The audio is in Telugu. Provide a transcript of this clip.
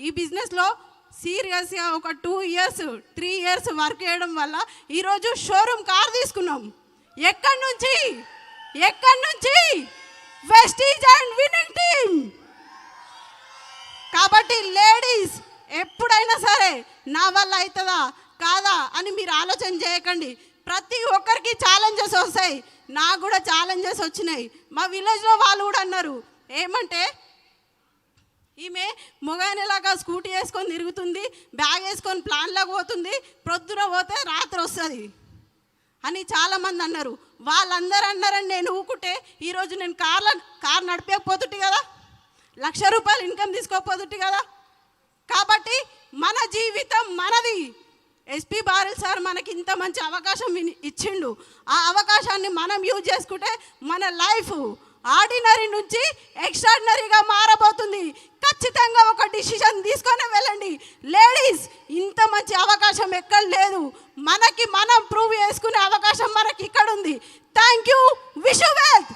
ఈ బిజినెస్లో సీరియస్గా ఒక 2 years 3 years వర్క్ చేయడం వల్ల ఈరోజు షోరూమ్ కార్ తీసుకున్నాం. ఎక్కడి నుంచి వెస్టీజ్ అండ్ విన్నింగ్ టీమ్. కాబట్టి లేడీస్ ఎప్పుడైనా సరే నా వల్ల అవుతుందా కాదా అని మీరు ఆలోచన చేయకండి. ప్రతి ఒక్కరికి ఛాలెంజెస్ వస్తాయి. నాకు కూడా ఛాలెంజెస్ వచ్చినాయి. మా విలేజ్లో వాళ్ళు కూడా అన్నారు, ఏమంటే ఈమె మొగానిలాగా స్కూటీ వేసుకొని తిరుగుతుంది, బ్యాగ్ వేసుకొని ప్లాన్లాగా పోతుంది, ప్రొద్దున పోతే రాత్రి వస్తుంది అని చాలామంది అన్నారు. వాళ్ళందరూ అన్నారని నేను ఊకుంటే ఈరోజు నేను కార్ నడిపేకపోతుంటే కదా, ₹1,00,000 ఇన్కమ్ తీసుకోకపోతుంటే కదా. కాబట్టి మన జీవితం మనది. ఎస్పీ బారెల్ సార్ మనకి ఇంత మంచి అవకాశం ఇచ్చిండు. ఆ అవకాశాన్ని మనం యూజ్ చేసుకుంటే మన లైఫ్ ఆర్డినరీ నుంచి ఎక్స్ట్రాడినరీగా మారబోతుంది. ఖచ్చితంగా ఒక డిసిషన్ తీసుకొని వెళ్ళండి లేడీస్. ఇంత మంచి అవకాశం ఎక్కడ లేదు. మనకి మనం ప్రూవ్ చేసుకునే అవకాశం మనకి ఇక్కడ ఉంది. Thank you. Wish you wealth.